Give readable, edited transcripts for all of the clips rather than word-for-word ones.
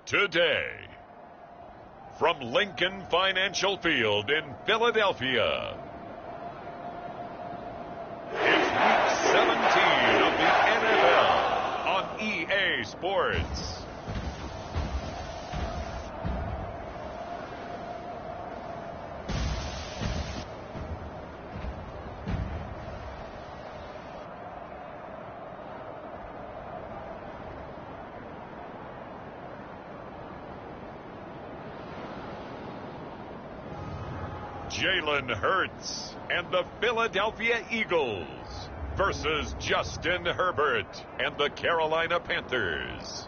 Today, from Lincoln Financial Field in Philadelphia, it's Week 17 of the NFL on EA Sports. Jalen Hurts and the Philadelphia Eagles versus Justin Herbert and the Carolina Panthers.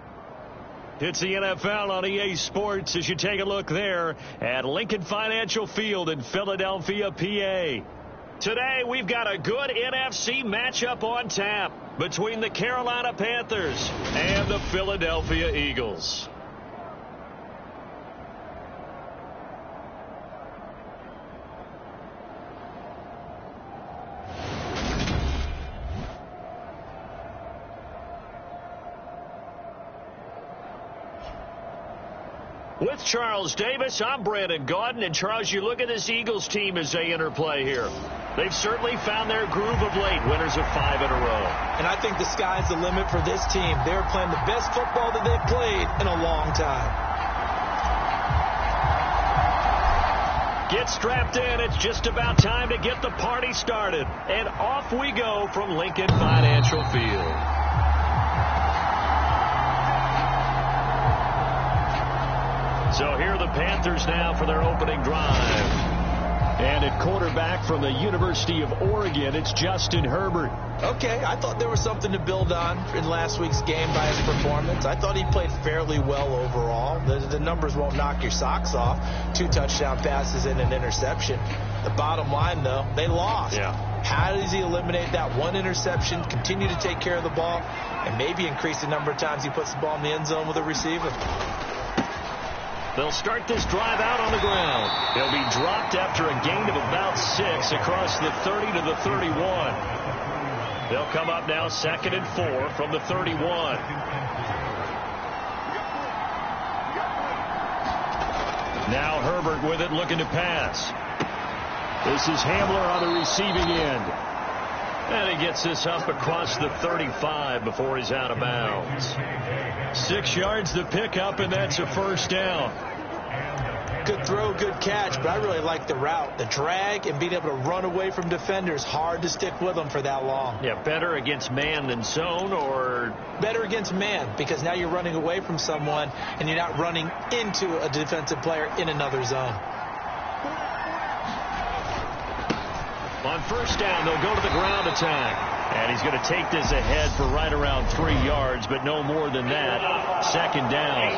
It's the NFL on EA Sports as you take a look there at Lincoln Financial Field in Philadelphia, PA. Today, we've got a good NFC matchup on tap between the Carolina Panthers and the Philadelphia Eagles. With Charles Davis, I'm Brandon Gaudin. And Charles, you look at this Eagles team as they interplay here. They've certainly found their groove of late, winners of 5 in a row. And I think the sky's the limit for this team. They're playing the best football that they've played in a long time. Get strapped in. It's just about time to get the party started. And off we go from Lincoln Financial Field. So here are the Panthers now for their opening drive. And at quarterback from the University of Oregon, it's Justin Herbert. Okay, I thought there was something to build on in last week's game by his performance. I thought he played fairly well overall. The numbers won't knock your socks off. 2 touchdown passes and an interception. The bottom line, though, they lost. Yeah. How does he eliminate that one interception, continue to take care of the ball, and maybe increase the number of times he puts the ball in the end zone with a receiver? They'll start this drive out on the ground. They'll be dropped after a gain of about 6 across the 30 to the 31. They'll come up now 2nd and 4 from the 31. Now Herbert with it, looking to pass. This is Hamler on the receiving end. And he gets this up across the 35 before he's out of bounds. 6 yards the pickup, and that's a first down. Good throw, good catch, but I really like the route. The drag and being able to run away from defenders, hard to stick with them for that long. Yeah, better against man than zone, or? Better against man, because now you're running away from someone and you're not running into a defensive player in another zone. On first down, they'll go to the ground attack. And he's going to take this ahead for right around 3 yards, but no more than that. 2nd down.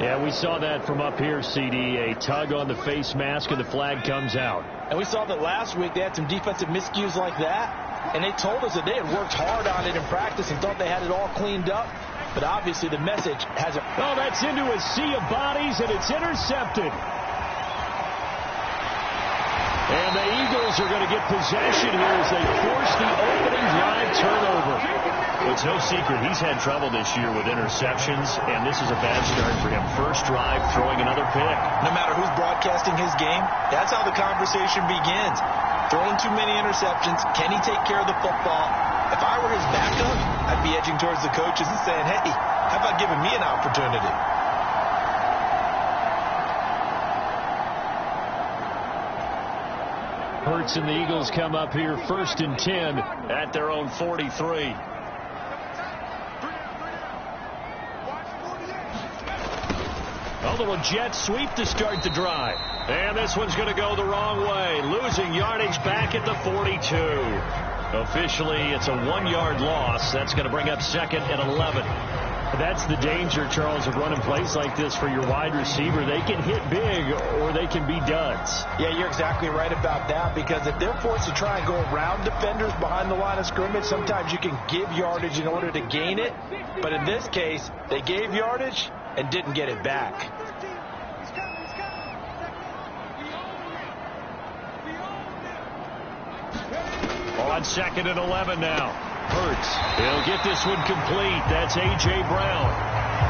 Yeah, we saw that from up here, CD. A tug on the face mask, and the flag comes out. And we saw that last week they had some defensive miscues like that. And they told us that they had worked hard on it in practice and thought they had it all cleaned up. But obviously the message hasn't. Oh, that's into a sea of bodies, and it's intercepted. And the Eagles are going to get possession here as they force the opening drive turnover. Well, it's no secret he's had trouble this year with interceptions, and this is a bad start for him. First drive, throwing another pick. No matter who's broadcasting his game, that's how the conversation begins. Throwing too many interceptions. Can he take care of the football? If I were his backup, I'd be edging towards the coaches and saying, hey, how about giving me an opportunity? Hurts and the Eagles come up here 1st and 10 at their own 43. A little jet sweep to start the drive. And this one's going to go the wrong way. Losing yardage back at the 42. Officially, it's a 1-yard loss. That's going to bring up 2nd and 11. That's the danger, Charles, of running plays like this for your wide receiver. They can hit big or they can be duds. Yeah, you're exactly right about that, because if they're forced to try and go around defenders behind the line of scrimmage, sometimes you can give yardage in order to gain it. But in this case, they gave yardage and didn't get it back. On 2nd and 11 now. Hurts. He'll get this one complete. That's A.J. Brown.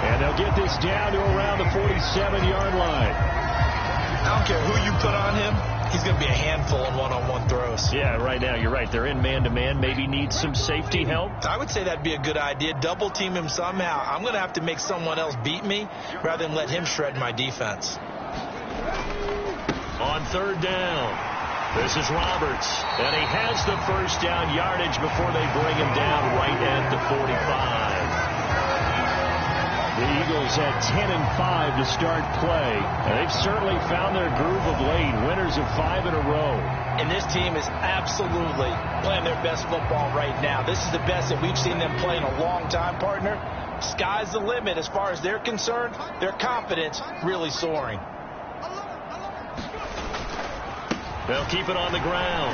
And they'll get this down to around the 47-yard line. I don't care who you put on him. He's going to be a handful in one-on-one throws. Yeah, right now you're right. They're in man-to-man. Maybe need some safety help. I would say that'd be a good idea. Double team him somehow. I'm going to have to make someone else beat me rather than let him shred my defense. On third down, this is Roberts. And he has the first down yardage before they bring him down right at the 45. The Eagles had 10 and 5 to start play. And they've certainly found their groove of late. Winners of 5 in a row. And this team is absolutely playing their best football right now. This is the best that we've seen them play in a long time, partner. Sky's the limit as far as they're concerned. Their confidence really soaring. They'll keep it on the ground.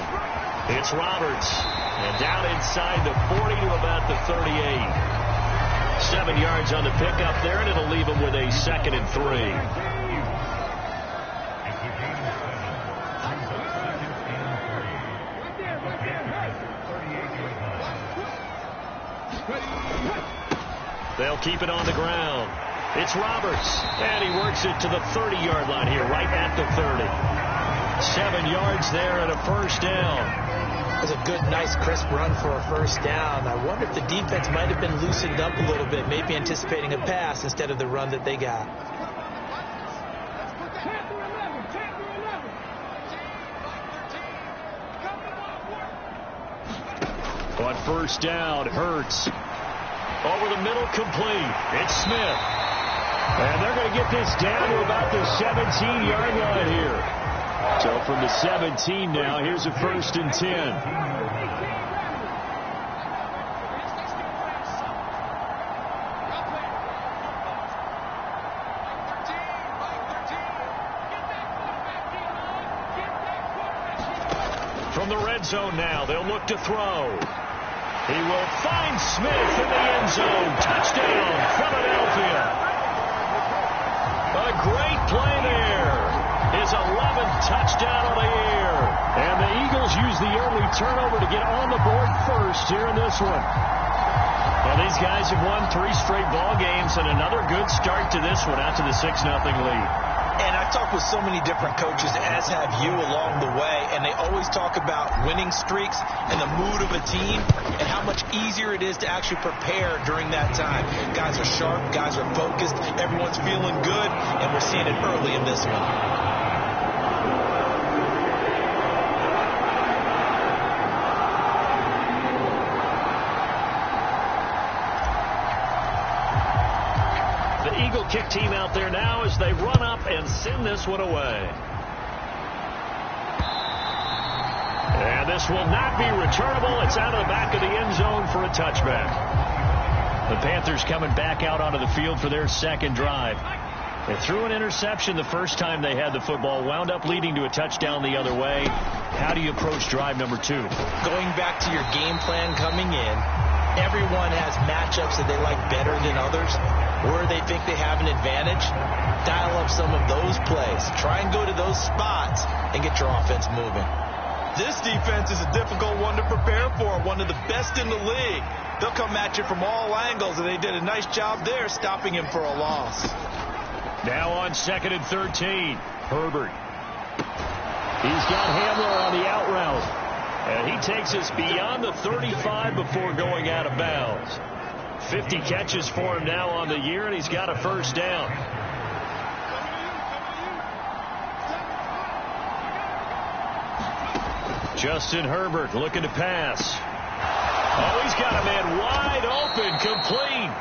It's Roberts. And down inside the 40 to about the 38. 7 yards on the pickup there, and it'll leave him with a 2nd and 3. They'll keep it on the ground. It's Roberts, and he works it to the 30-yard line here, right at the 30. 7 yards there and a first down. That was a good, nice, crisp run for a first down. I wonder if the defense might have been loosened up a little bit, maybe anticipating a pass instead of the run that they got. On first down, Hurts. Over the middle, complete. It's Smith. And they're going to get this down to about the 17-yard line here. So from the 17 now, here's a 1st and 10. From the red zone now, they'll look to throw. He will find Smith in the end zone. Touchdown, Philadelphia. A great play there. His 11th touchdown on the air. And the Eagles use the early turnover to get on the board first here in this one. Well, these guys have won 3 straight ball games and another good start to this one after the 6-0 lead. And I've talked with so many different coaches, as have you, along the way, and they always talk about winning streaks and the mood of a team and how much easier it is to actually prepare during that time. Guys are sharp, guys are focused, everyone's feeling good, and we're seeing it early in this one. Eagle kick team out there now as they run up and send this one away. And this will not be returnable. It's out of the back of the end zone for a touchback. The Panthers coming back out onto the field for their second drive. They threw an interception the first time they had the football, wound up leading to a touchdown the other way. How do you approach drive number 2? Going back to your game plan coming in, everyone has matchups that they like better than others. Where they think they have an advantage, dial up some of those plays. Try and go to those spots and get your offense moving. This defense is a difficult one to prepare for, one of the best in the league. They'll come at you from all angles, and they did a nice job there stopping him for a loss. Now on 2nd and 13, Herbert. He's got Hamler on the out route, and he takes us beyond the 35 before going out of bounds. 50 catches for him now on the year, and he's got a first down. Justin Herbert looking to pass. Oh, he's got a man wide open, complete.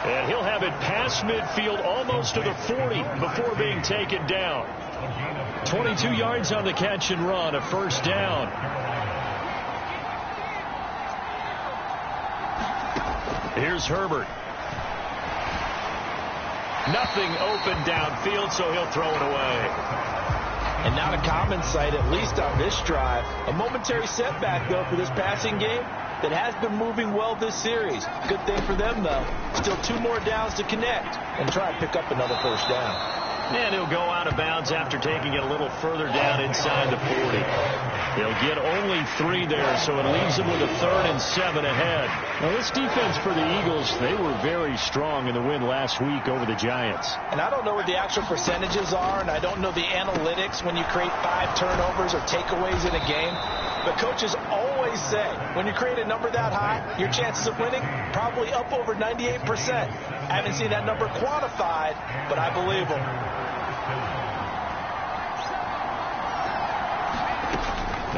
And he'll have it past midfield almost to the 40 before being taken down. 22 yards on the catch and run, a first down. Here's Herbert. Nothing open downfield, so he'll throw it away. And not a common sight, at least on this drive. A momentary setback, though, for this passing game that has been moving well this series. Good thing for them, though. Still 2 more downs to connect and try and pick up another first down. And he'll go out of bounds after taking it a little further down inside the 40. They'll get only 3 there, so it leaves them with a 3rd and 7 ahead. Now, this defense for the Eagles, they were very strong in the win last week over the Giants. And I don't know what the actual percentages are, and I don't know the analytics when you create 5 turnovers or takeaways in a game. But coaches always say, when you create a number that high, your chances of winning probably up over 98%. I haven't seen that number quantified, but I believe them.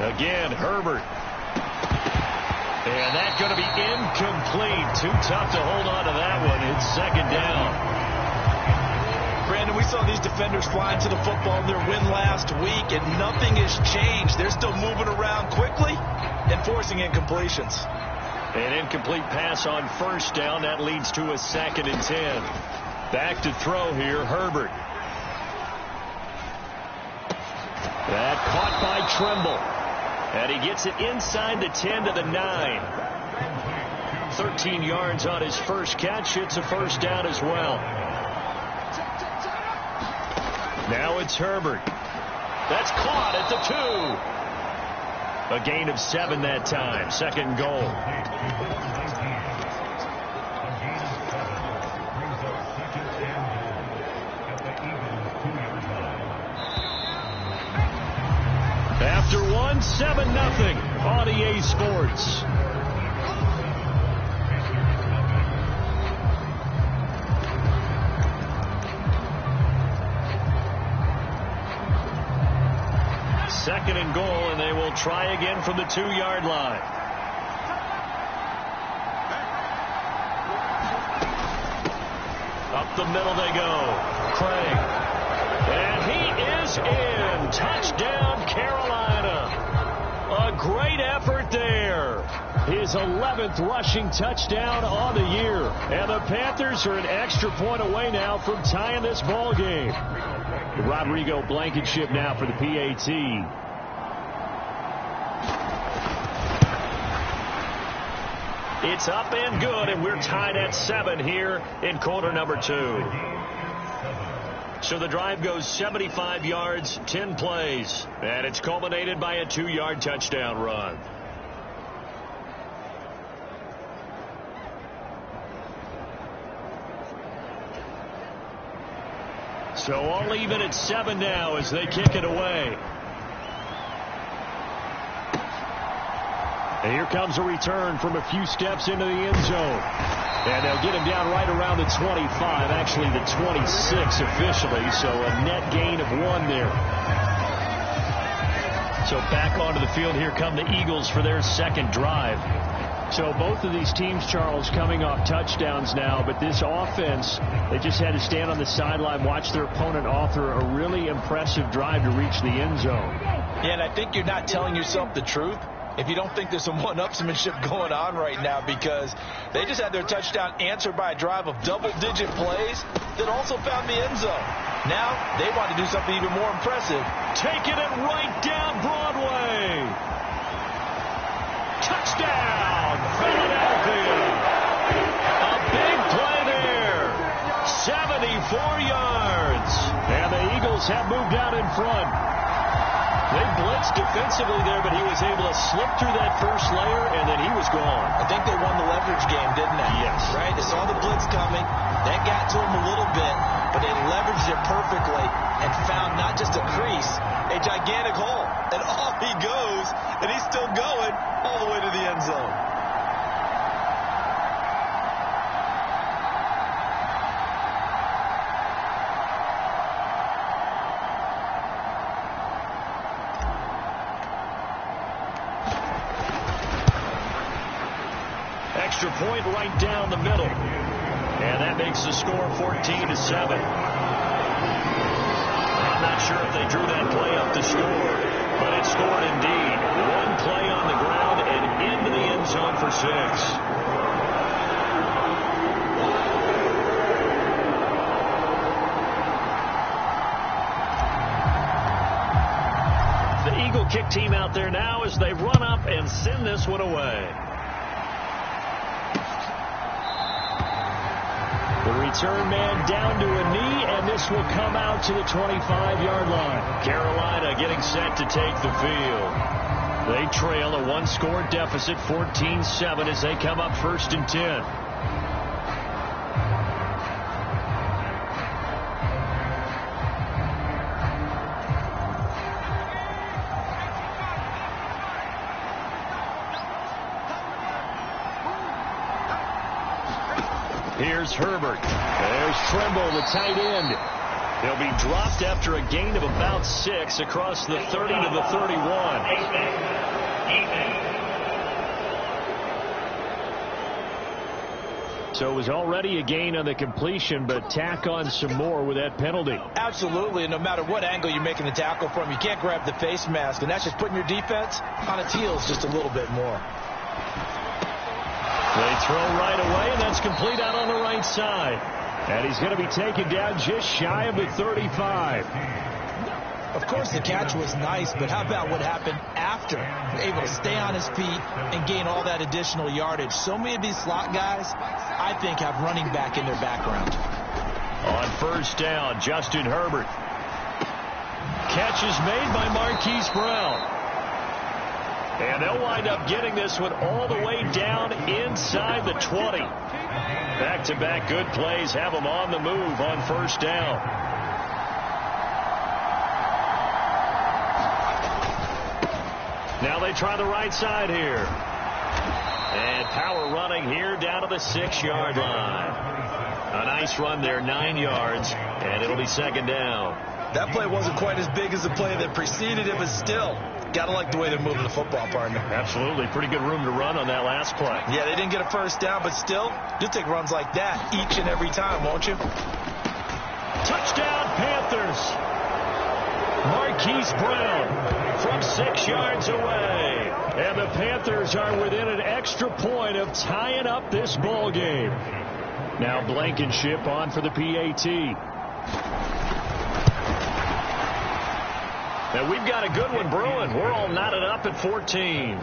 Again, Herbert. And that's going to be incomplete. Too tough to hold on to that one. It's 2nd down. Brandon, we saw these defenders flying to the football in their win last week, and nothing has changed. They're still moving around quickly and forcing incompletions. An incomplete pass on 1st down. That leads to a 2nd and 10. Back to throw here, Herbert. That caught by Tremble. And he gets it inside the 10 to the 9. 13 yards on his first catch. It's a 1st down as well. Now it's Herbert. That's caught at the 2. A gain of 7 that time. 2nd goal. After 1, 7-0 on EA Sports. Second and goal, and they will try again from the 2-yard line. Up the middle they go. Craig. And he is in. Touchdown, Carolina. A great effort there. His 11th rushing touchdown on the year. And the Panthers are an extra point away now from tying this ball game. Rodrigo Blankenship now for the PAT. It's up and good, and we're tied at 7 here in quarter number 2. So the drive goes 75 yards, 10 plays, and it's culminated by a 2-yard touchdown run. So all even at 7 now as they kick it away. And here comes a return from a few steps into the end zone. And they'll get him down right around the 25, actually the 26 officially, so a net gain of 1 there. So back onto the field, here come the Eagles for their 2nd drive. So both of these teams, Charles, coming off touchdowns now, but this offense, they just had to stand on the sideline, watch their opponent author a really impressive drive to reach the end zone. Yeah, and I think you're not telling yourself the truth if you don't think there's some one-upsmanship going on right now, because they just had their touchdown answered by a drive of double-digit plays that also found the end zone. Now they want to do something even more impressive. Taking it right down Broadway. Touchdown, Philadelphia. A big play there. 74 yards. And the Eagles have moved out in front. They blitzed defensively there, but he was able to slip through that first layer, and then he was gone. I think they won the leverage game, didn't they? Yes. Right? They saw the blitz coming. That got to him a little bit, but they leveraged it perfectly and found not just a crease, a gigantic hole. And off he goes, and he's still going all the way to the end zone. Extra point right down the middle. And that makes the score 14-7. I'm not sure if they drew that play up to score, but it scored indeed. 1 play on the ground and into the end zone for 6. The Eagle kick team out there now as they run up and send this one away. The return man down to a knee, and this will come out to the 25-yard line. Carolina getting set to take the field. They trail a one-score deficit, 14-7, as they come up 1st and 10. Here's Herbert. There's Trimble, the tight end. He'll be dropped after a gain of about 6 across the 30 to the 31. So it was already a gain on the completion, but tack on some more with that penalty. Absolutely, and no matter what angle you're making the tackle from, you can't grab the face mask, and that's just putting your defense on its heels just a little bit more. They throw right away, and that's complete out on the right side. And he's going to be taken down just shy of the 35. Of course, the catch was nice, but how about what happened after? Able to stay on his feet and gain all that additional yardage. So many of these slot guys, I think, have running back in their background. On 1st down, Justin Herbert. Catch is made by Marquise Brown. And they'll wind up getting this one all the way down inside the 20. Back-to-back good plays have them on the move on 1st down. Now they try the right side here. And power running here down to the 6-yard line. A nice run there, 9 yards, and it'll be 2nd down. That play wasn't quite as big as the play that preceded it, but still, gotta like the way they're moving the football, partner. Absolutely. Pretty good room to run on that last play. Yeah, they didn't get a 1st down, but still, you'll take runs like that each and every time, won't you? Touchdown, Panthers. Marquise Brown from 6 yards away. And the Panthers are within an extra point of tying up this ball game. Now Blankenship on for the PAT. And we've got a good one brewing. We're all knotted up at 14.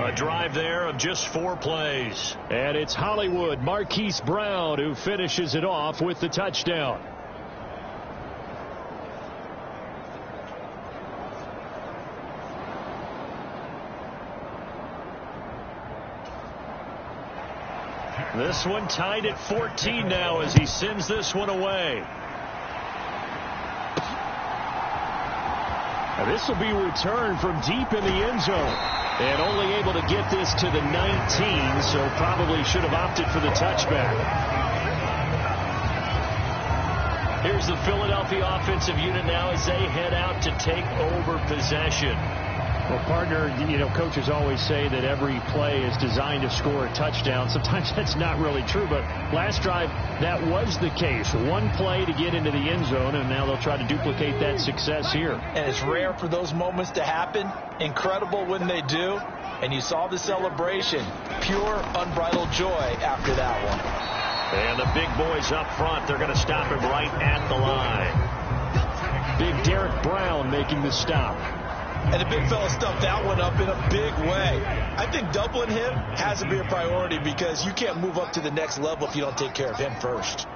A drive there of just 4 plays. And it's Hollywood Marquise Brown who finishes it off with the touchdown. This one tied at 14 now as he sends this one away. Now this will be returned from deep in the end zone. And only able to get this to the 19, so probably should have opted for the touchback. Here's the Philadelphia offensive unit now as they head out to take over possession. Well, partner, you know, coaches always say that every play is designed to score a touchdown. Sometimes that's not really true, but last drive, that was the case. One play to get into the end zone, and now they'll try to duplicate that success here. And it's rare for those moments to happen. Incredible when they do. And you saw the celebration. Pure, unbridled joy after that one. And the big boys up front, they're going to stop him right at the line. Big Derek Brown making the stop. And the big fella stuffed that one up in a big way. I think doubling him has to be a priority because you can't move up to the next level if you don't take care of him first.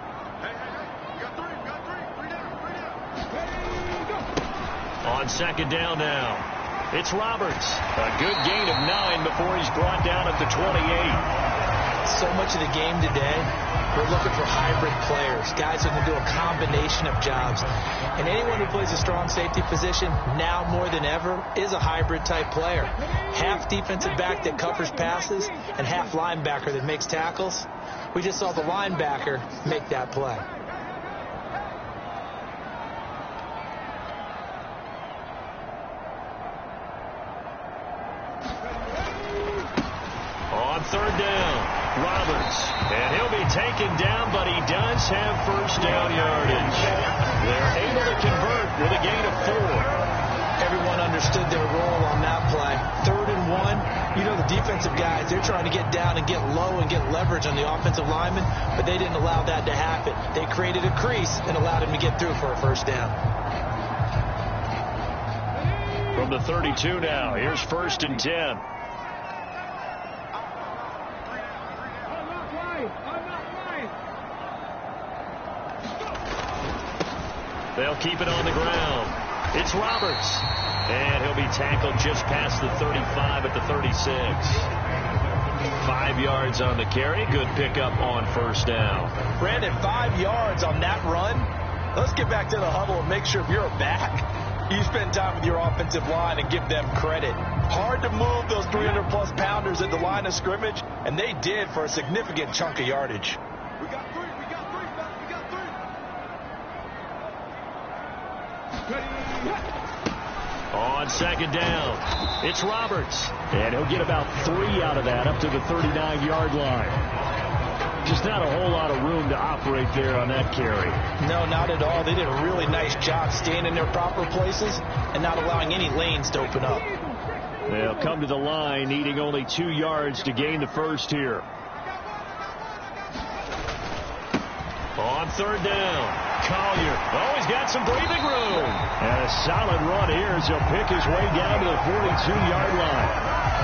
On 2nd down now, it's Roberts. A good gain of 9 before he's brought down at the 28. So much of the game today, we're looking for hybrid players, guys who can do a combination of jobs. And anyone who plays a strong safety position, now more than ever, is a hybrid type player. Half defensive back that covers passes and half linebacker that makes tackles. We just saw the linebacker make that play. On 3rd down, Roberts. And he'll be taken down, but he does have 1st down yardage. They're able to convert with a gain of 4. Everyone understood their role on that play. 3rd and 1. You know, the defensive guys, they're trying to get down and get low and get leverage on the offensive lineman, but they didn't allow that to happen. They created a crease and allowed him to get through for a 1st down. From the 32 now, here's 1st and 10. They'll keep it on the ground. It's Roberts. And he'll be tackled just past the 35 at the 36. 5 yards on the carry. Good pickup on first down. Brandon, 5 yards on that run. Let's get back to the huddle and make sure if you're a back, you spend time with your offensive line and give them credit. Hard to move those 300-plus pounders at the line of scrimmage, and they did for a significant chunk of yardage. We got three. On second down, it's Roberts. And he'll get about 3 out of that up to the 39-yard line. Just not a whole lot of room to operate there on that carry. No, not at all. They did a really nice job staying in their proper places and not allowing any lanes to open up. They'll come to the line, needing only 2 yards to gain the first here. On third down, Collier. Oh, he's got some breathing room. And a solid run here as he'll pick his way down to the 42-yard line.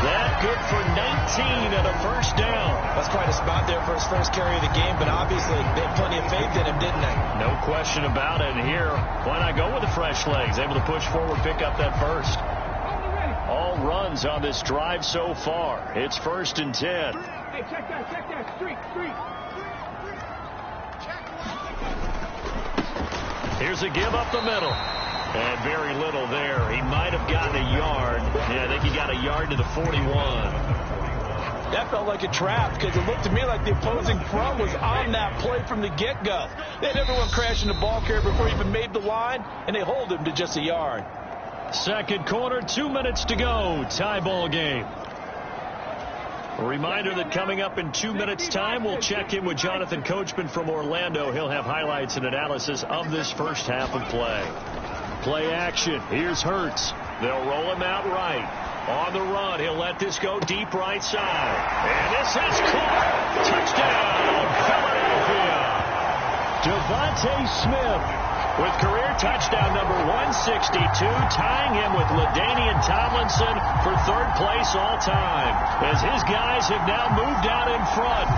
That good for 19 and a first down. That's quite a spot there for his first carry of the game, but obviously they had plenty of faith in him, didn't they? No question about it. And here, why not go with the fresh legs? Able to push forward, pick up that first. All runs on this drive so far. It's 1st and 10. Hey, check that. Street. Here's a give up the middle. And very little there. He might have gotten a yard. Yeah, I think he got a yard to the 41. That felt like a trap because it looked to me like the opposing front was on that play from the get-go. They had everyone crashing the ball carrier before he even made the line, and they hold him to just a yard. Second quarter, 2 minutes to go. Tie ball game. A reminder that coming up in 2 minutes' time, we'll check in with Jonathan Coachman from Orlando. He'll have highlights and analysis of this first half of play. Play action. Here's Hurts. They'll roll him out right. On the run, he'll let this go deep right side. And this is caught. Touchdown, Philadelphia. Devontae Smith with career touchdown number 162, tying him with LaDainian Tomlinson for 3rd place all time, as his guys have now moved out in front.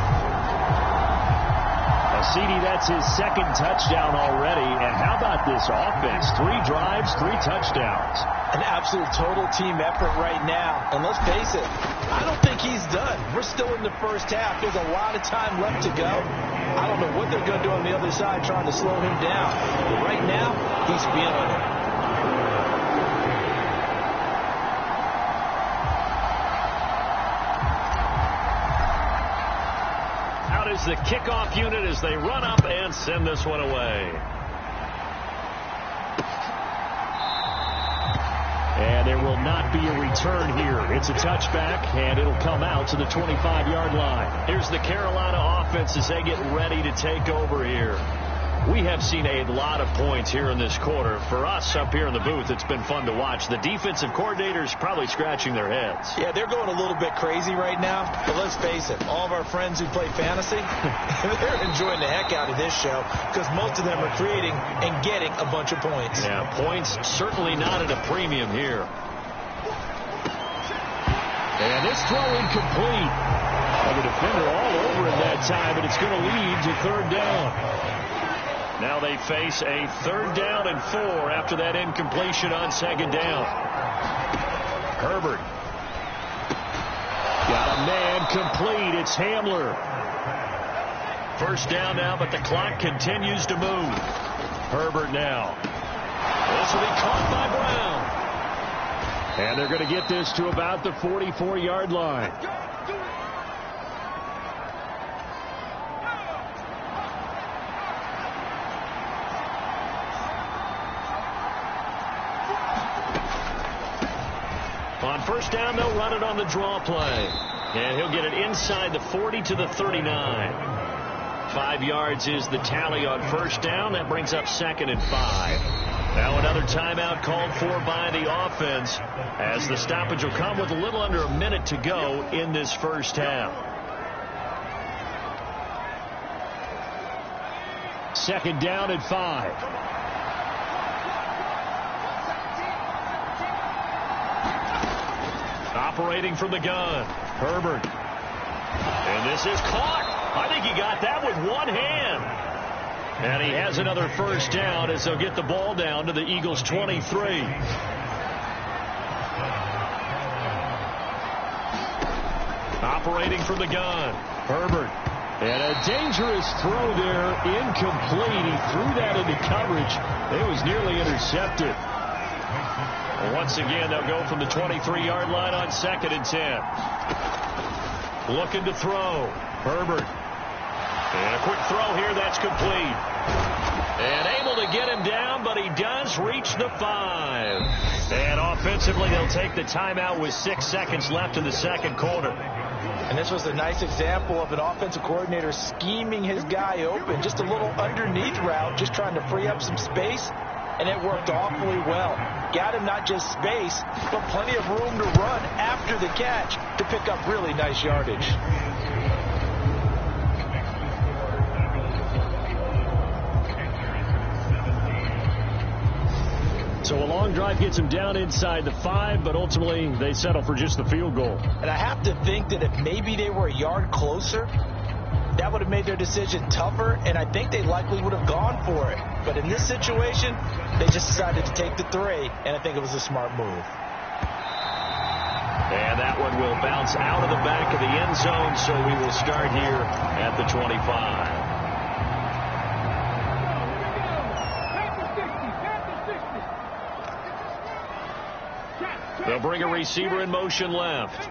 CD, that's his 2nd touchdown already. And how about this offense? 3 drives, 3 touchdowns. An absolute total team effort right now. And let's face it, I don't think he's done. We're still in the first half. There's a lot of time left to go. I don't know what they're going to do on the other side trying to slow him down. But right now, he's feeling it. Out is the kickoff unit as they run up and send this one away. And there will not be a return here. It's a touchback, and it'll come out to the 25-yard line. Here's the Carolina offense as they get ready to take over here. We have seen a lot of points here in this quarter. For us up here in the booth, it's been fun to watch. The defensive coordinators probably scratching their heads. Yeah, they're going a little bit crazy right now. But let's face it, all of our friends who play fantasy, they're enjoying the heck out of this show because most of them are creating and getting a bunch of points. Yeah, points certainly not at a premium here. And this throw incomplete. The defender all over him that time, and it's going to lead to 3rd down. Now they face a 3rd down and 4 after that incompletion on 2nd down. Herbert. Got a man complete. It's Hamler. 1st down now, but the clock continues to move. Herbert now. This will be caught by Brown. And they're going to get this to about the 44-yard line. On 1st down, they'll run it on the draw play. And he'll get it inside the 40 to the 39. 5 yards is the tally on 1st down. That brings up 2nd and 5. Now another timeout called for by the offense, as the stoppage will come with a little under a minute to go in this first half. 2nd down and 5. Operating from the gun, Herbert. And this is caught. I think he got that with one hand. And he has another first down as they'll get the ball down to the Eagles' 23. Operating from the gun, Herbert. And a dangerous throw there, incomplete. He threw that into coverage. It was nearly intercepted. Once again, they'll go from the 23-yard line on 2nd and 10. Looking to throw, Herbert. And a quick throw here, that's complete. And able to get him down, but he does reach the 5. And offensively, they'll take the timeout with 6 seconds left in the second quarter. And this was a nice example of an offensive coordinator scheming his guy open. Just a little underneath route, just trying to free up some space. And it worked awfully well. Got him not just space, but plenty of room to run after the catch to pick up really nice yardage. So a long drive gets him down inside the 5, but ultimately they settle for just the field goal. And I have to think that if maybe they were a yard closer, that would have made their decision tougher, and I think they likely would have gone for it. But in this situation, they just decided to take the 3, and I think it was a smart move. And that one will bounce out of the back of the end zone, so we will start here at the 25. They'll bring a receiver in motion left.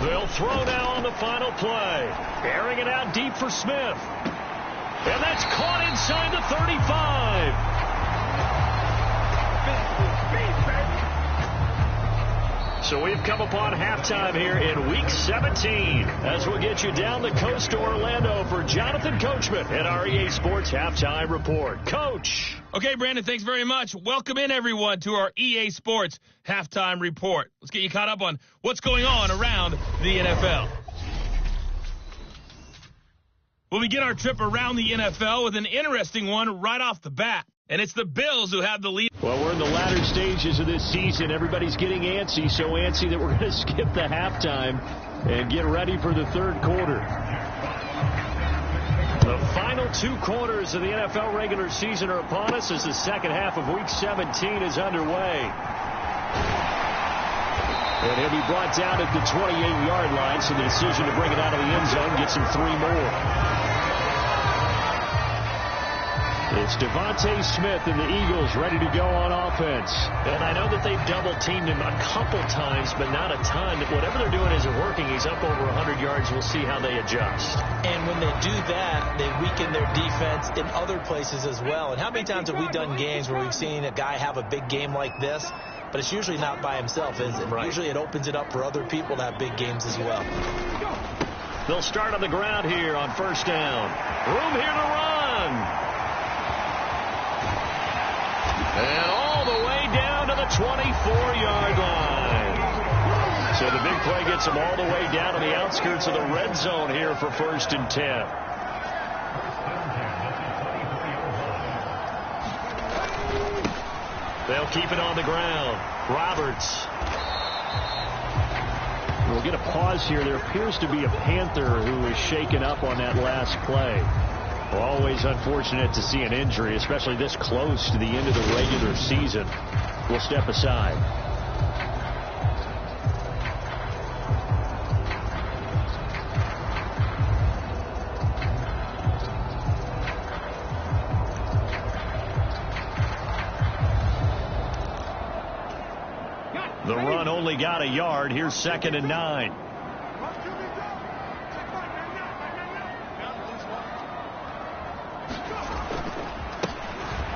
They'll throw now on the final play. Airing it out deep for Smith. And that's caught inside the 35. So we've come upon halftime here in Week 17 as we'll get you down the coast to Orlando for Jonathan Coachman at our EA Sports Halftime Report. Coach. Okay, Brandon, thanks very much. Welcome in, everyone, to our EA Sports Halftime Report. Let's get you caught up on what's going on around the NFL. We'll begin our trip around the NFL with an interesting one right off the bat. And it's the Bills who have the lead. Well, we're in the latter stages of this season. Everybody's getting antsy, so antsy that we're going to skip the halftime and get ready for the third quarter. The final 2 quarters of the NFL regular season are upon us as the second half of Week 17 is underway. And he'll be brought down at the 28-yard line, so the decision to bring it out of the end zone gets him 3 more. It's Devontae Smith and the Eagles ready to go on offense. And I know that they've double-teamed him a couple times, but not a ton. Whatever they're doing isn't working. He's up over 100 yards. We'll see how they adjust. And when they do that, they weaken their defense in other places as well. And how many times have we done games where we've seen a guy have a big game like this, but it's usually not by himself, is it? Right. Usually it opens it up for other people to have big games as well. They'll start on the ground here on first down. Room here to run. And all the way down to the 24-yard line. So the big play gets them all the way down to the outskirts of the red zone here for 1st and 10. They'll keep it on the ground. Roberts. We'll get a pause here. There appears to be a Panther who is shaken up on that last play. Always unfortunate to see an injury, especially this close to the end of the regular season. We'll step aside. The run only got a yard. Here's 2nd and 9.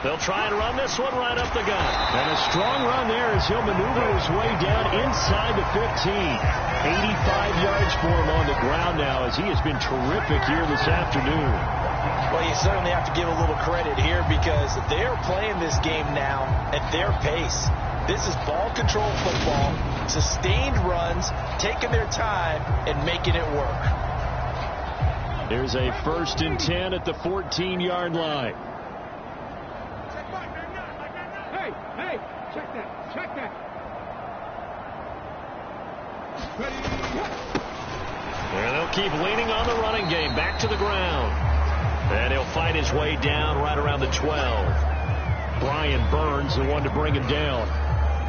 They'll try and run this one right up the gut. And a strong run there as he'll maneuver his way down inside the 15. 85 yards for him on the ground now as he has been terrific here this afternoon. Well, you certainly have to give a little credit here because they're playing this game now at their pace. This is ball control football, sustained runs, taking their time and making it work. There's a 1st and 10 at the 14-yard line. Hey, check that. And they'll keep leaning on the running game. Back to the ground. And he'll fight his way down right around the 12. Brian Burns, the one to bring him down.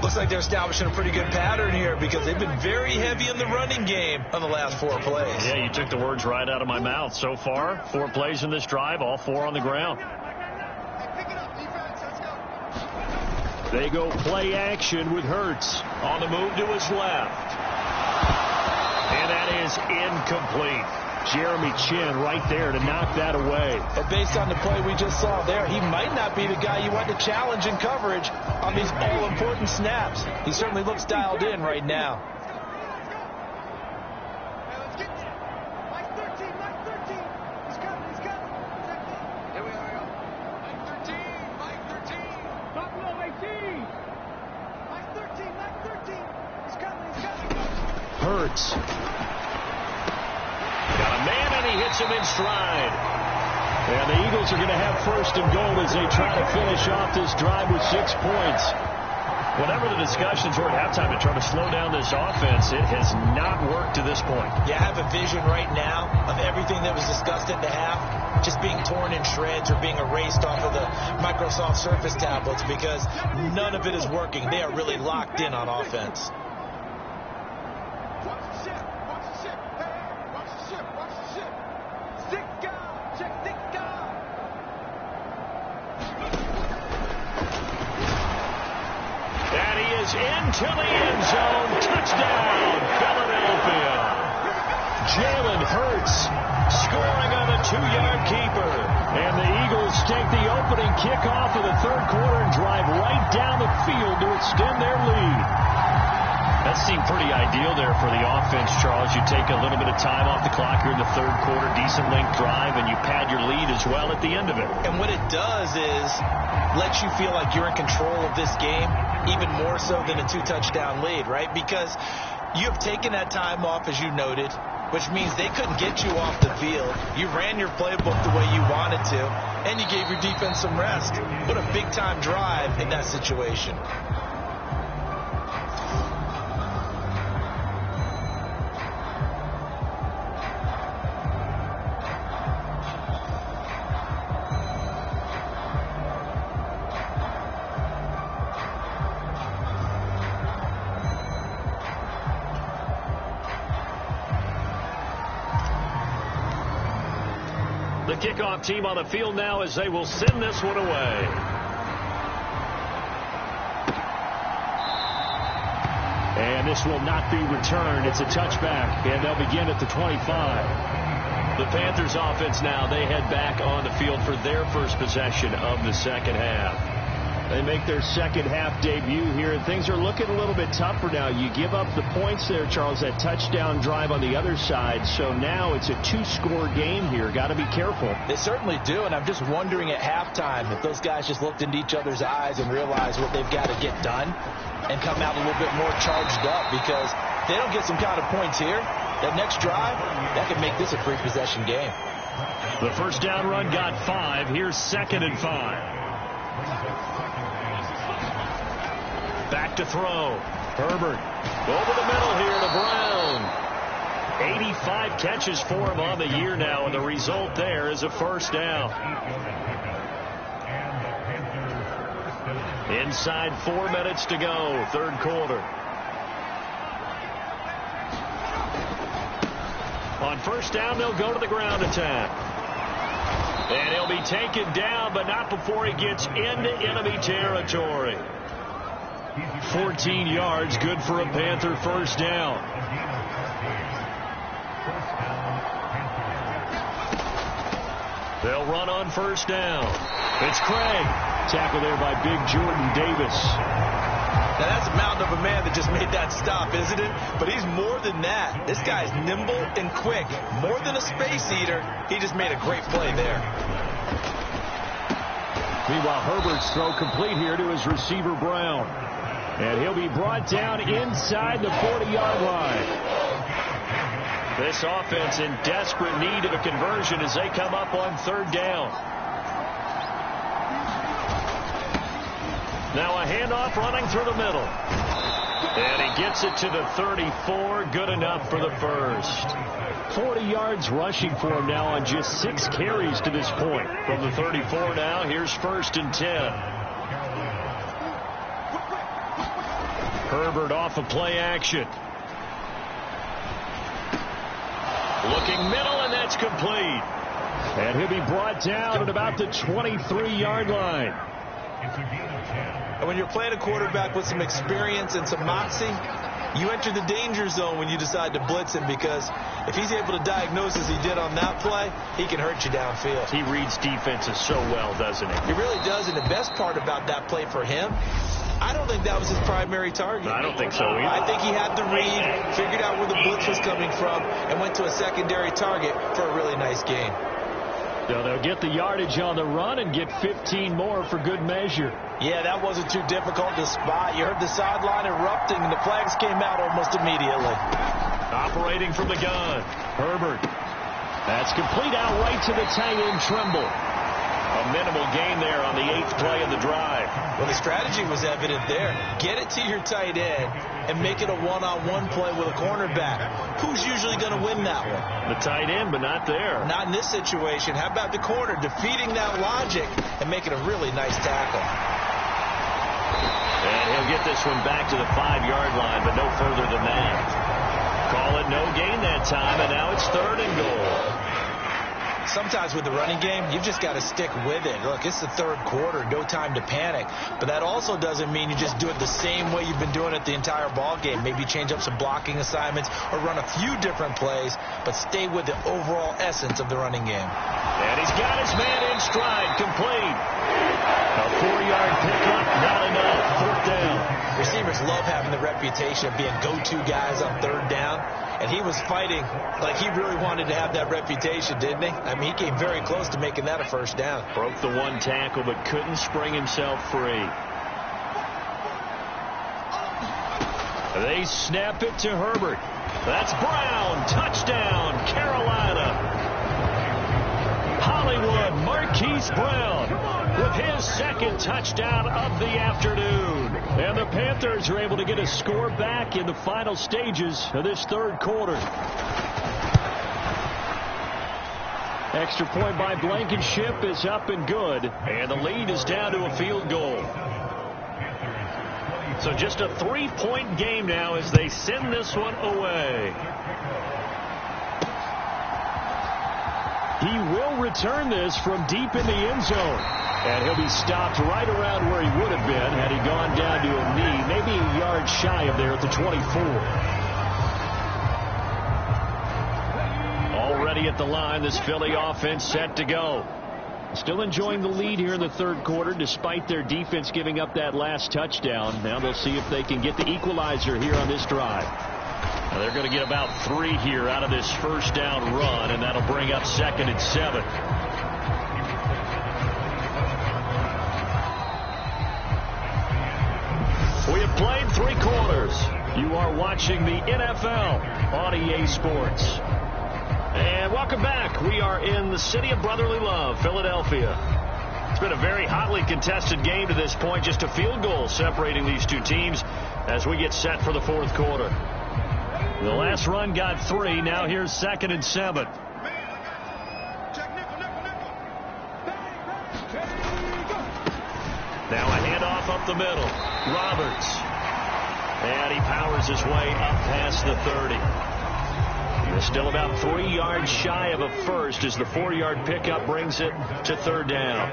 Looks like they're establishing a pretty good pattern here because they've been very heavy in the running game on the last 4 plays. Yeah, you took the words right out of my mouth. So far, 4 plays in this drive, all 4 on the ground. They go play action with Hurts on the move to his left. And that is incomplete. Jeremy Chin right there to knock that away. And based on the play we just saw there, he might not be the guy you want to challenge in coverage on these all-important snaps. He certainly looks dialed in right now. Hurts. Got a man, and he hits him in stride. And the Eagles are going to have first and goal as they try to finish off this drive with 6 points. Whatever the discussions were at halftime to try to slow down this offense, it has not worked to this point. Yeah, I have a vision right now of everything that was discussed at the half just being torn in shreds or being erased off of the Microsoft Surface tablets because none of it is working. They are really locked in on offense. Into the end zone. Touchdown, Philadelphia. Jalen Hurts scoring on a 2-yard keeper. And the Eagles take the opening kickoff of the third quarter and drive right down the field to extend their lead. That seemed pretty ideal there for the offense, Charles. You take a little bit of time off the clock here in the third quarter, decent length drive, and you pad your lead as well at the end of it. And what it does is lets you feel like you're in control of this game, even more so than a 2-touchdown lead, right? Because you have taken that time off, as you noted, which means they couldn't get you off the field. You ran your playbook the way you wanted to, and you gave your defense some rest. What a big-time drive in that situation. The kickoff team on the field now as they will send this one away. And this will not be returned. It's a touchback, and they'll begin at the 25. The Panthers offense now, they head back on the field for their first possession of the second half. They make their second half debut here, and things are looking a little bit tougher now. You give up the points there, Charles, that touchdown drive on the other side. So now it's a 2-score game here. Got to be careful. They certainly do, and I'm just wondering at halftime if those guys just looked into each other's eyes and realized what they've got to get done and come out a little bit more charged up, because if they don't get some kind of points here, that next drive, that could make this a free possession game. The first down run got 5. Here's 2nd and 5. Back to throw. Herbert over the middle here to Brown. 85 catches for him on the year now, and the result there is a first down. Inside 4 minutes to go, third quarter. On first down, they'll go to the ground attack. And he'll be taken down, but not before he gets into enemy territory. 14 yards, good for a Panther first down. They'll run on first down. It's Craig. Tackle there by big Jordan Davis. Now that's a mountain of a man that just made that stop, isn't it? But he's more than that. This guy's nimble and quick. More than a space eater. He just made a great play there. Meanwhile, Herbert's throw complete here to his receiver, Brown. And he'll be brought down inside the 40-yard line. This offense in desperate need of a conversion as they come up on third down. Now a handoff running through the middle. And he gets it to the 34. Good enough for the first. 40 yards rushing for him now on just 6 carries to this point. From the 34 now, here's 1st and 10. Herbert off of play action. Looking middle, and that's complete. And he'll be brought down at about the 23-yard line. And when you're playing a quarterback with some experience and some moxie, you enter the danger zone when you decide to blitz him, because if he's able to diagnose as he did on that play, he can hurt you downfield. He reads defenses so well, doesn't he? He really does, and the best part about that play for him, I don't think that was his primary target. I don't think so either. I think he had the read, figured out where the blitz was coming from, and went to a secondary target for a really nice game. So they'll get the yardage on the run and get 15 more for good measure. Yeah, that wasn't too difficult to spot. You heard the sideline erupting, and the flags came out almost immediately. Operating from the gun, Herbert. That's complete out right to the tight end, Trimble. A minimal gain there on the 8th play of the drive. Well, the strategy was evident there. Get it to your tight end and make it a one-on-one play with a cornerback. Who's usually going to win that one? The tight end, but not there. Not in this situation. How about the corner defeating that logic and making a really nice tackle? And he'll get this one back to the 5-yard line, but no further than that. Call it no gain that time, and now it's 3rd and goal. Sometimes with the running game, you've just got to stick with it. Look, it's the 3rd quarter, no time to panic. But that also doesn't mean you just do it the same way you've been doing it the entire ball game. Maybe change up some blocking assignments or run a few different plays, but stay with the overall essence of the running game. And he's got his man in stride, complete. A 4-yard pickup, not enough. 4th down. Receivers love having the reputation of being go-to guys on 3rd down. And he was fighting like he really wanted to have that reputation, didn't he? I mean, he came very close to making that a 1st down. Broke the 1 tackle, but couldn't spring himself free. They snap it to Herbert. That's Brown. Touchdown, Carolina. Hollywood Marquise Brown with his 2nd touchdown of the afternoon. And the Panthers are able to get a score back in the final stages of this 3rd quarter. Extra point by Blankenship is up and good. And the lead is down to a field goal. So just a 3-point game now as they send this one away. He will return this from deep in the end zone. And he'll be stopped right around where he would have been had he gone down to a knee, maybe a yard shy of there at the 24. Already at the line, this Philly offense set to go. Still enjoying the lead here in the 3rd quarter despite their defense giving up that last touchdown. Now they'll see if they can get the equalizer here on this drive. Now they're going to get about 3 here out of this 1st down run, and that'll bring up 2nd and 7. We have played 3 quarters. You are watching the NFL on EA Sports. And welcome back. We are in the city of brotherly love, Philadelphia. It's been a very hotly contested game to this point. Just a field goal separating these 2 teams as we get set for the 4th quarter. The last run got 3. Now here's 2nd and 7. Now a handoff up the middle. Roberts. And he powers his way up past the 30. They're still about 3 yards shy of a first as the 4-yard pickup brings it to 3rd down.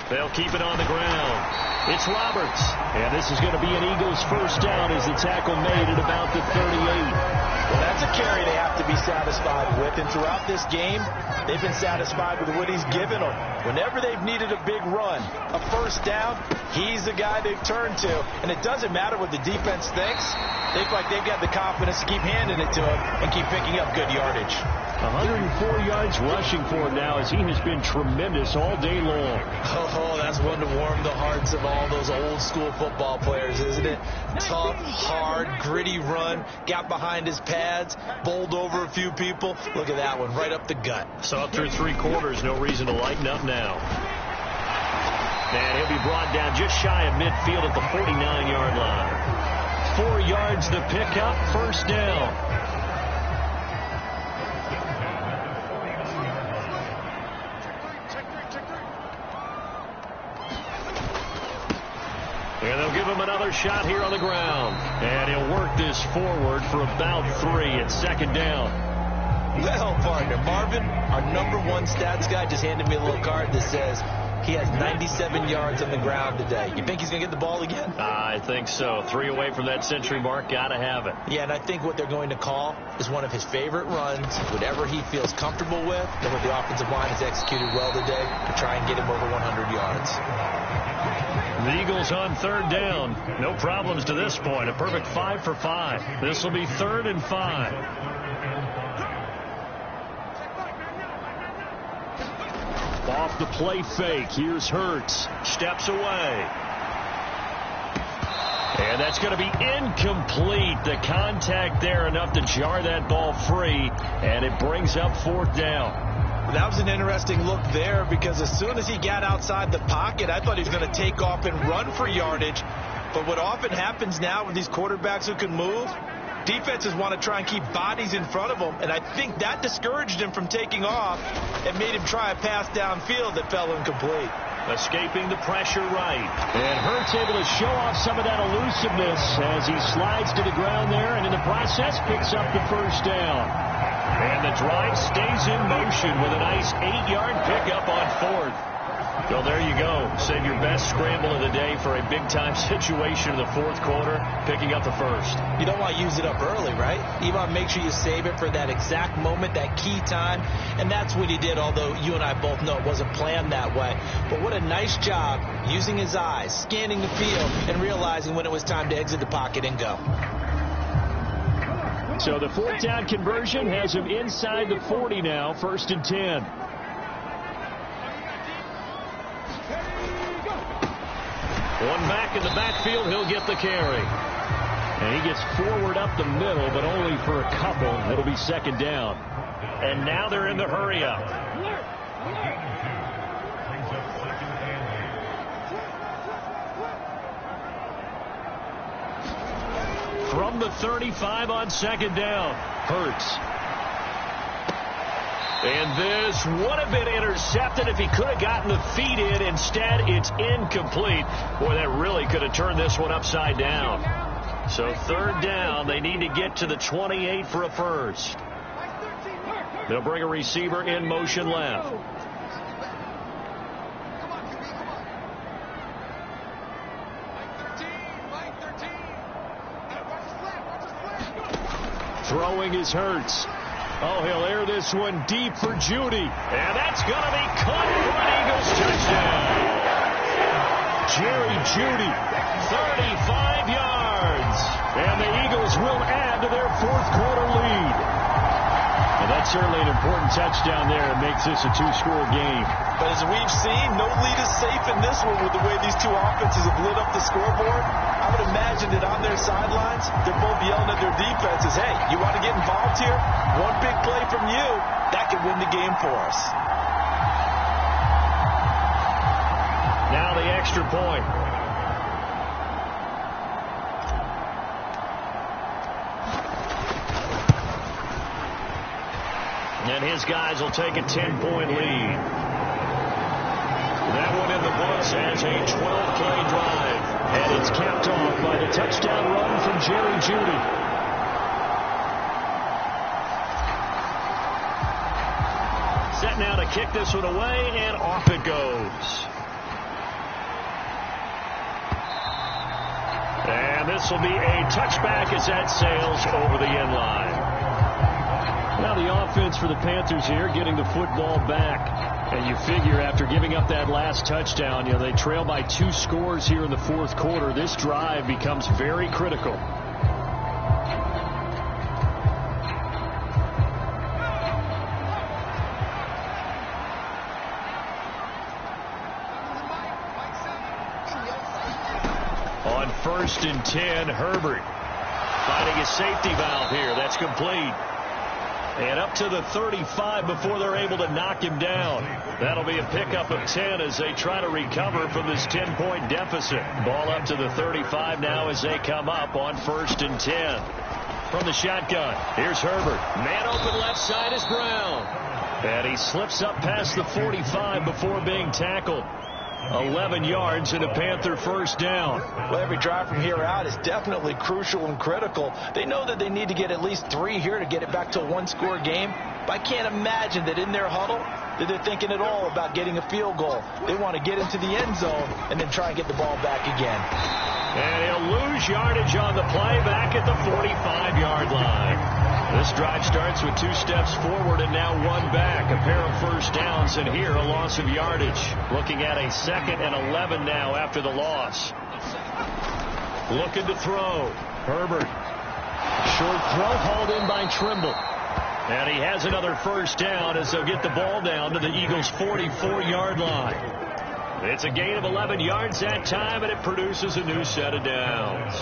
They'll keep it on the ground. It's Roberts. And this is going to be an Eagles 1st down as the tackle made at about the 38. Well, that's a carry they have to be satisfied with. And throughout this game, they've been satisfied with what he's given them. Whenever they've needed a big run, a 1st down, he's the guy they've turned to. And it doesn't matter what the defense thinks. They feel like they've got the confidence to keep handing it to him and keep picking up good yardage. 104 yards rushing for him now as he has been tremendous all day long. Oh, that's one to warm the hearts of all those old school football players, isn't it? Tough, hard, gritty run, got behind his pads, bowled over a few people. Look at that one, right up the gut. So through 3 quarters, no reason to lighten up now. brought down just shy of midfield at the 49-yard line. 4 yards to pick up, first down. And they'll give him another shot here on the ground. And he'll work this forward for about 3 at second down. Well, partner, Marvin, our #1 stats guy, just handed me a little card that says he has 97 yards on the ground today. You think he's going to get the ball again? I think so. 3 away from that century mark. Got to have it. Yeah, and I think what they're going to call is one of his favorite runs, whatever he feels comfortable with, and what the offensive line has executed well today to try and get him over 100 yards. The Eagles on third down. No problems to this point. A perfect 5 for 5. This will be 3rd and 5. Off the play fake. Here's Hurts. Steps away. And that's going to be incomplete. The contact there enough to jar that ball free. And it brings up 4th down. That was an interesting look there because as soon as he got outside the pocket, I thought he was going to take off and run for yardage. But what often happens now with these quarterbacks who can move, defenses want to try and keep bodies in front of them. And I think that discouraged him from taking off and made him try a pass downfield that fell incomplete. Escaping the pressure right. And Hurts able to show off some of that elusiveness as he slides to the ground there and in the process picks up the first down. And the drive stays in motion with a nice 8-yard pickup on 4th. Well, there you go. Save your best scramble of the day for a big-time situation in the 4th quarter, picking up the first. You don't want to use it up early, right? You want to make sure you save it for that exact moment, that key time. And that's what he did, although you and I both know it wasn't planned that way. But what a nice job using his eyes, scanning the field, and realizing when it was time to exit the pocket and go. So the 4th down conversion has him inside the 40 now, 1st and 10. One back in the backfield, he'll get the carry. And he gets forward up the middle, but only for a couple. It'll be 2nd down. And now they're in the hurry up. From the 35 on 2nd down, Hurts. And this would have been intercepted if he could have gotten the feet in. Instead, it's incomplete. Boy, that really could have turned this one upside down. So 3rd down, they need to get to the 28 for a first. They'll bring a receiver in motion left. Throwing is Hurts. Oh, he'll air this one deep for Judy. And that's going to be caught for an Eagles touchdown. Jerry Judy, 35 yards. And the Eagles will add to their 4th quarter lead. And that's certainly an important touchdown there. It makes this a 2-score game. But as we've seen, no lead is safe in this one with the way these two offenses have lit up the scoreboard. I would imagine that on their sidelines, they're both yelling at their defenses, hey, you want to get involved here? One big play from you, that could win the game for us. Now the extra point. And his guys will take a 10-point lead. That one in the books as a 12-play drive. And it's capped off by the touchdown run from Jerry Judy. Set now to kick this one away, and off it goes. And this will be a touchback as that sails over the end line. Now the offense for the Panthers here getting the football back. And you figure after giving up that last touchdown, you know, they trail by 2 scores here in the 4th quarter. This drive becomes very critical. On 1st and 10, Herbert finding a safety valve here. That's complete. And up to the 35 before they're able to knock him down. That'll be a pickup of 10 as they try to recover from this 10-point deficit. Ball up to the 35 now as they come up on 1st and 10. From the shotgun, here's Herbert. Man open left side is Brown. And he slips up past the 45 before being tackled. 11 yards and a Panther first down. Well, every drive from here out is definitely crucial and critical. They know that they need to get at least 3 here to get it back to a one-score game. But I can't imagine that in their huddle that they're thinking at all about getting a field goal. They want to get into the end zone and then try and get the ball back again. And he'll lose yardage on the play back at the 45-yard line. This drive starts with 2 steps forward and now 1 back. A pair of first downs, and here a loss of yardage. Looking at a 2nd and 11 now after the loss. Looking to throw. Herbert. Short throw hauled in by Trimble. And he has another first down as they'll get the ball down to the Eagles' 44-yard line. It's a gain of 11 yards that time, and it produces a new set of downs.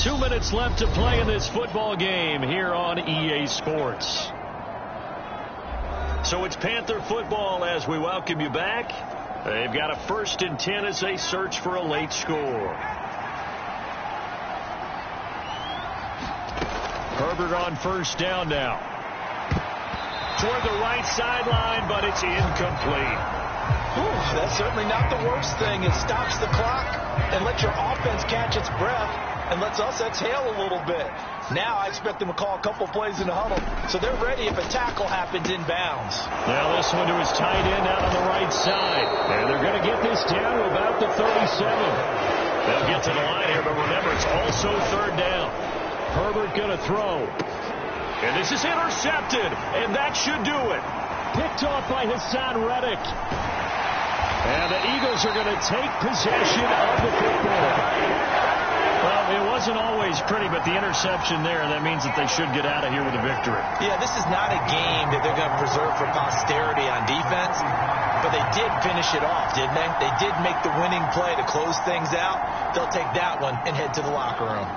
Two minutes left to play in this football game here on EA Sports. So it's Panther football as we welcome you back. They've got a 1st and 10 as they search for a late score. Herbert on first down now. Toward the right sideline, but it's incomplete. Ooh, that's certainly not the worst thing. It stops the clock and lets your offense catch its breath and lets us exhale a little bit. Now I expect them to call a couple plays in the huddle, so they're ready if a tackle happens inbounds. Now this one to his tight end out on the right side. And they're going to get this down to about the 37. They'll get to the line here, but remember, it's also 3rd down. Herbert going to throw. And this is intercepted, and that should do it. Picked off by Hassan Reddick. And the Eagles are going to take possession of the football. Well, it wasn't always pretty, but the interception there, that means that they should get out of here with a victory. Yeah, this is not a game that they're going to preserve for posterity on defense, but they did finish it off, didn't they? They did make the winning play to close things out. They'll take that one and head to the locker room.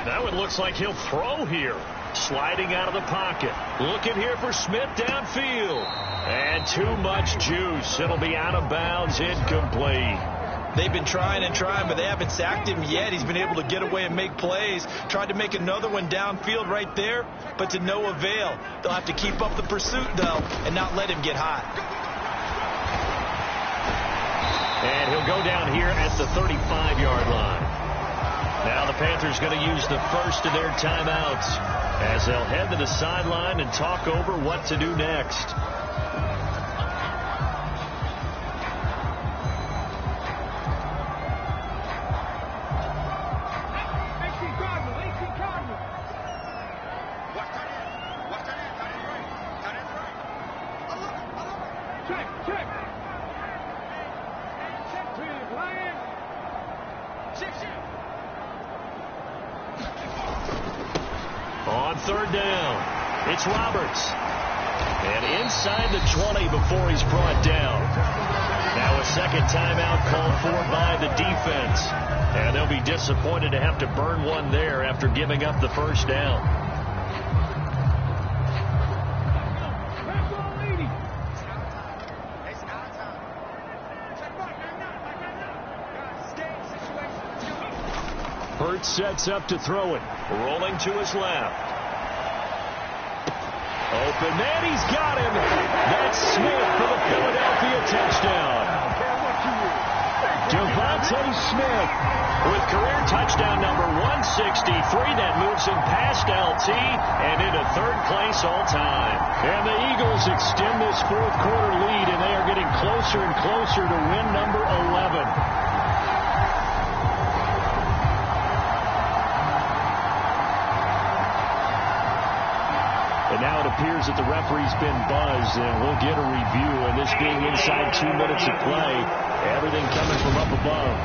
That one looks like he'll throw here. Sliding out of the pocket. Looking here for Smith downfield. And too much juice. It'll be out of bounds, incomplete. They've been trying and trying, but they haven't sacked him yet. He's been able to get away and make plays. Tried to make another one downfield right there, but to no avail. They'll have to keep up the pursuit, though, and not let him get hot. And he'll go down here at the 35-yard line. Now the Panthers going to use the first of their timeouts as they'll head to the sideline and talk over what to do next. On 3rd down, it's Roberts. And inside the 20 before he's brought down. Now a 2nd timeout called for by the defense. And they'll be disappointed to have to burn one there after giving up the first down. Hurts sets up to throw it. Rolling to his left. Open man, he's got him. That's Smith for the Philadelphia touchdown. Devontae Smith with career touchdown number 163. That moves him past LT and into 3rd place all time. And the Eagles extend this 4th quarter lead, and they are getting closer and closer to win number 11. And now it appears that the referee's been buzzed, and we'll get a review. And this being inside 2 minutes of play, everything coming from up above.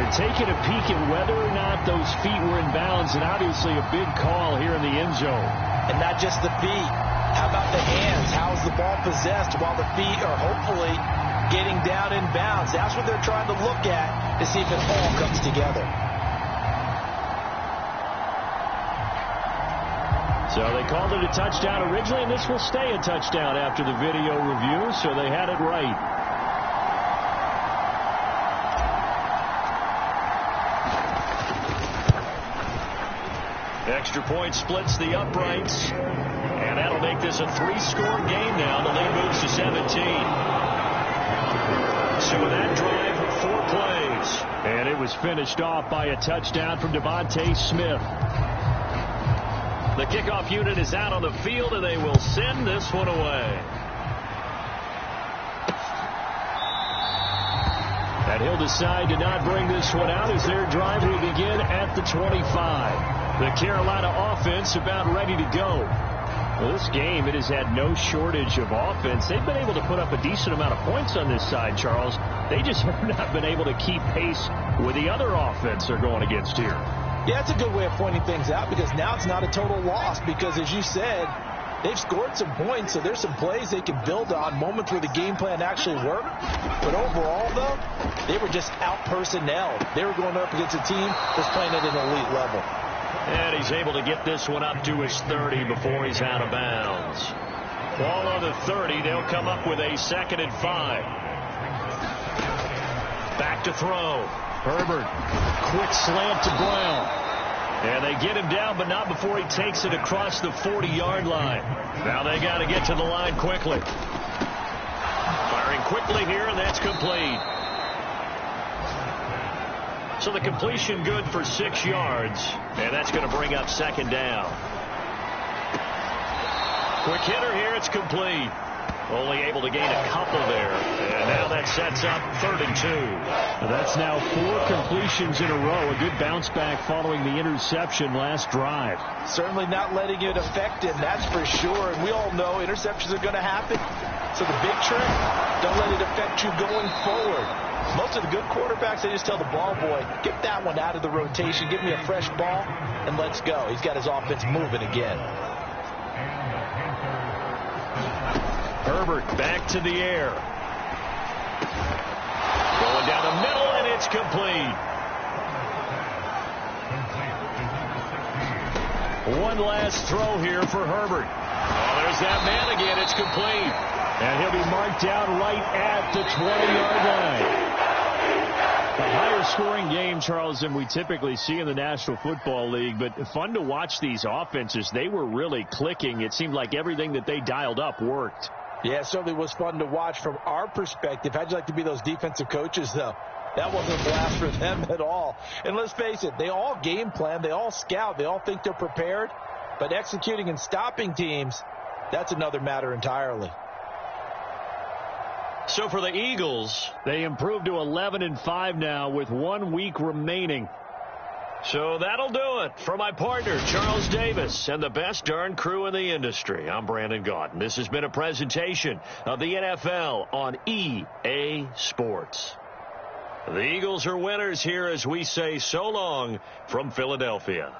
They're taking a peek at whether or not those feet were in bounds, and obviously a big call here in the end zone. And not just the feet. How about the hands? How is the ball possessed while the feet are hopefully getting down in bounds? That's what they're trying to look at to see if it all comes together. So they called it a touchdown originally, and this will stay a touchdown after the video review, so they had it right. Extra point splits the uprights, and that'll make this a 3-score game now. The lead moves to 17. So that drive, 4 plays, and it was finished off by a touchdown from Devontae Smith. The kickoff unit is out on the field, and they will send this one away. And he'll decide to not bring this one out as their drive will begin at the 25. The Carolina offense about ready to go. Well, this game, it has had no shortage of offense. They've been able to put up a decent amount of points on this side, Charles. They just have not been able to keep pace with the other offense they're going against here. Yeah, it's a good way of pointing things out because now it's not a total loss because, as you said, they've scored some points, so there's some plays they can build on, moments where the game plan actually worked. But overall, though, they were just out-personnelled. They were going up against a team that's playing at an elite level. And he's able to get this one up to his 30 before he's out of bounds. Ball on the 30. They'll come up with a 2nd and 5. Back to throw. Herbert. Quick slant to Brown. And they get him down, but not before he takes it across the 40-yard line. Now they got to get to the line quickly. Firing quickly here, and that's complete. So the completion good for 6 yards, and that's going to bring up 2nd down. Quick hitter here, it's complete. Only able to gain a couple there, and now that sets up 3rd and 2. That's now 4 completions in a row. A good bounce back following the interception last drive. Certainly not letting it affect him, that's for sure. And we all know interceptions are going to happen. So the big trick, don't let it affect you going forward. Most of the good quarterbacks, they just tell the ball boy, get that one out of the rotation, give me a fresh ball, and let's go. He's got his offense moving again. Herbert back to the air. Going down the middle, and it's complete. One last throw here for Herbert. Oh, there's that man again. It's complete. And he'll be marked down right at the 20-yard line. A higher scoring game, Charles, than we typically see in the National Football League, but fun to watch these offenses. They were really clicking. It seemed like everything that they dialed up worked. Yeah, it certainly was fun to watch from our perspective. How'd you like to be those defensive coaches, though? That wasn't a blast for them at all. And let's face it, they all game plan, they all scout, they all think they're prepared, but executing and stopping teams, that's another matter entirely. So for the Eagles, they improved to 11-5 now with 1 week remaining. So that'll do it for my partner, Charles Davis, and the best darn crew in the industry. I'm Brandon Gaudin. This has been a presentation of the NFL on EA Sports. The Eagles are winners here as we say so long from Philadelphia.